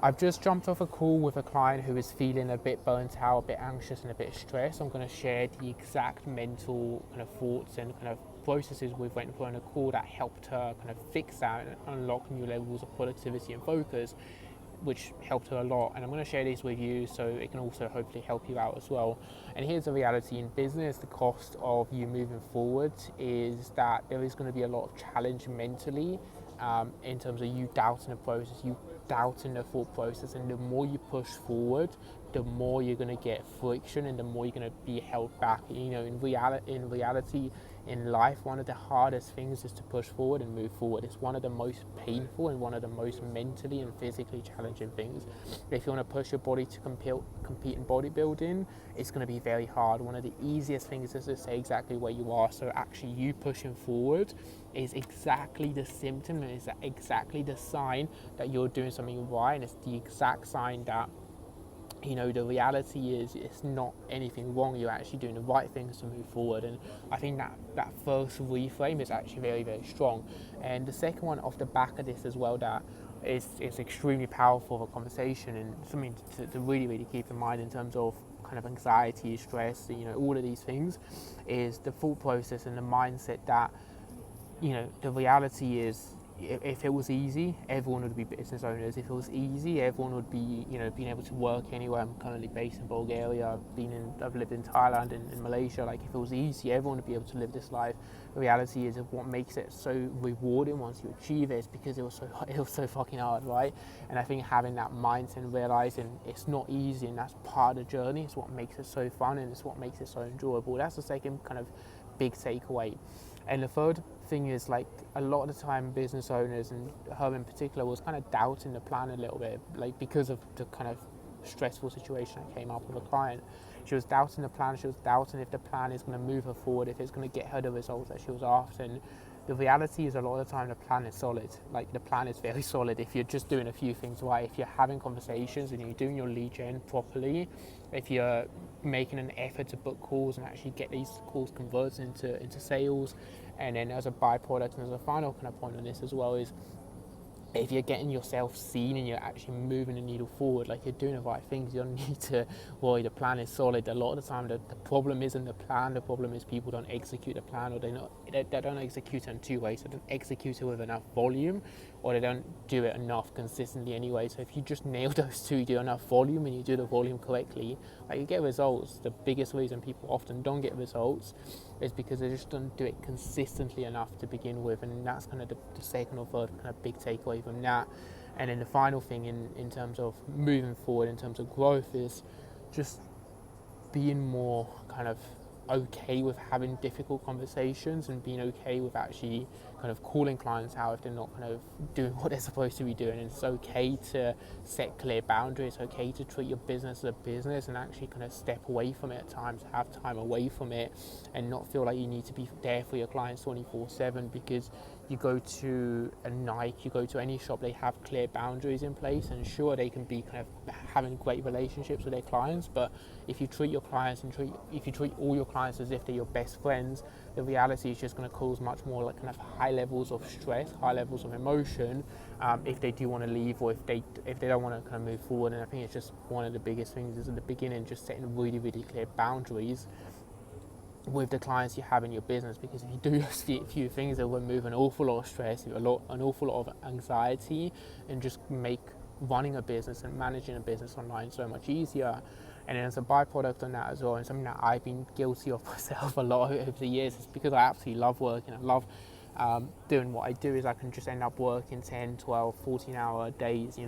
I've just jumped off a call with a client who is feeling a bit burnt out, a bit anxious and a bit stressed. I'm going to share the exact mental kind of thoughts and kind of processes we went through on a call that helped her kind of fix that and unlock new levels of productivity and focus, which helped her a lot. And I'm going to share this with you so it can also hopefully help you out as well. And here's the reality: in business, the cost of you moving forward is that there is going to be a lot of challenge mentally, in terms of you doubting the process, you doubting the thought process. And the more you push forward, the more you're going to get friction and the more you're going to be held back. In reality, in life, one of the hardest things is to push forward and move forward. It's one of the most painful and one of the most mentally and physically challenging things. If you want to push your body to compete in bodybuilding, it's going to be very hard. One of the easiest things is to stay exactly where you are. So actually you pushing forward is exactly the symptom, and it's exactly the sign that you're doing something right, and it's the exact sign that the reality is it's not anything wrong. You're actually doing the right things to move forward. And I think that first reframe is actually very, very strong. And the second one off the back of this as well, that is extremely powerful of a conversation and something to really, really keep in mind in terms of kind of anxiety, stress, all of these things, is the thought process and the mindset that the reality is, if it was easy, everyone would be business owners. If it was easy, everyone would be, being able to work anywhere. I'm currently based in Bulgaria. I've lived in Thailand and in Malaysia. Like, if it was easy, everyone would be able to live this life. The reality is, what makes it so rewarding once you achieve it is because it was so fucking hard, right? And I think having that mindset and realizing it's not easy and that's part of the journey is what makes it so fun and it's what makes it so enjoyable. That's the second kind of big takeaway. And the third thing is, like, a lot of the time business owners, and her in particular, was kind of doubting the plan a little bit, like, because of the kind of stressful situation that came up with a client. She was doubting the plan. She was doubting if the plan is going to move her forward, if it's going to get her the results that she was after. And the reality is, a lot of the time the plan is solid. Like, the plan is very solid if you're just doing a few things right. If you're having conversations and you're doing your lead gen properly, if you're making an effort to book calls and actually get these calls converted into sales. And then as a byproduct and as a final kind of point on this as well is, if you're getting yourself seen and you're actually moving the needle forward, like, you're doing the right things, you don't need to worry. The plan is solid. A lot of the time the problem isn't the plan, the problem is people don't execute the plan, or they don't execute it in two ways. They don't execute it with enough volume, or they don't do it enough consistently anyway. So if you just nail those two, you do enough volume and you do the volume correctly, like, you get results. The biggest reason people often don't get results is because they just don't do it consistently enough to begin with. And that's kind of the second or third kind of big takeaway from that. And then the final thing in terms of moving forward, in terms of growth, is just being more kind of okay with having difficult conversations and being okay with actually kind of calling clients out if they're not kind of doing what they're supposed to be doing. And it's okay to set clear boundaries. It's okay to treat your business as a business and actually kind of step away from it at times, have time away from it, and not feel like you need to be there for your clients 24/7 because you go to a Nike, you go to any shop, they have clear boundaries in place, and sure, they can be kind of having great relationships with their clients, but if you treat your clients and if you treat all your clients as if they're your best friends, the reality is just going to cause much more, like, kind of high levels of stress, high levels of emotion, if they do want to leave, or if they don't want to kind of move forward. And I think it's just one of the biggest things is, at the beginning, just setting really, really clear boundaries with the clients you have in your business, because if you do those few things, it will remove an awful lot of stress, an awful lot of anxiety, and just make running a business and managing a business online so much easier. And then as a byproduct on that as well, and something that I've been guilty of myself a lot over the years, is because I absolutely love working. I love doing what I do, is I can just end up working 10, 12, 14-hour days,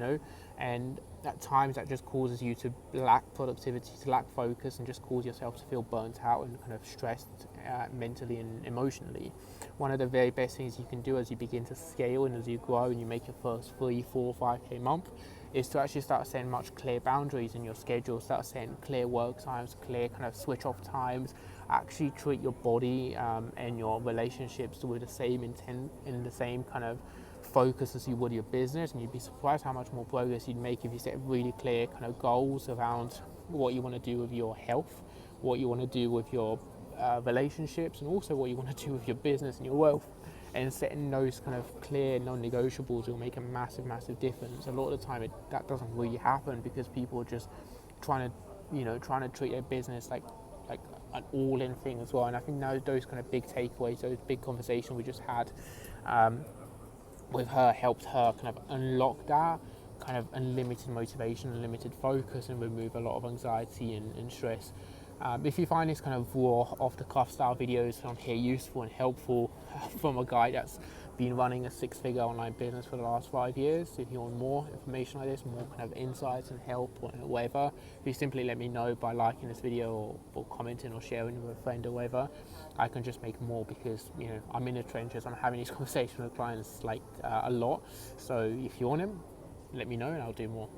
and at times that just causes you to lack productivity, to lack focus, and just cause yourself to feel burnt out and kind of stressed mentally and emotionally. One of the very best things you can do as you begin to scale and as you grow and you make your first 3, 4, 5K month is to actually start setting much clear boundaries in your schedule, start setting clear work times, clear kind of switch off times, actually treat your body and your relationships with the same intent and the same kind of focus as you would your business. And you'd be surprised how much more progress you'd make if you set really clear kind of goals around what you want to do with your health, what you want to do with your relationships, and also what you want to do with your business and your wealth. and setting those kind of clear non-negotiables will make a massive difference. A lot of the time that doesn't really happen because people are just trying to treat their business like an all-in thing as well. And I think those kind of big takeaways, those big conversations we just had with her helped her kind of unlock that kind of unlimited motivation, unlimited focus, and remove a lot of anxiety and stress. If you find this kind of raw, off-the-cuff style videos from here useful and helpful from a guy that's been running a 6-figure online business for the last 5 years, if you want more information like this, more kind of insights and help or whatever, you simply let me know by liking this video or commenting or sharing with a friend or whatever. I can just make more because I'm in the trenches. I'm having these conversations with clients a lot. So if you want them, let me know and I'll do more.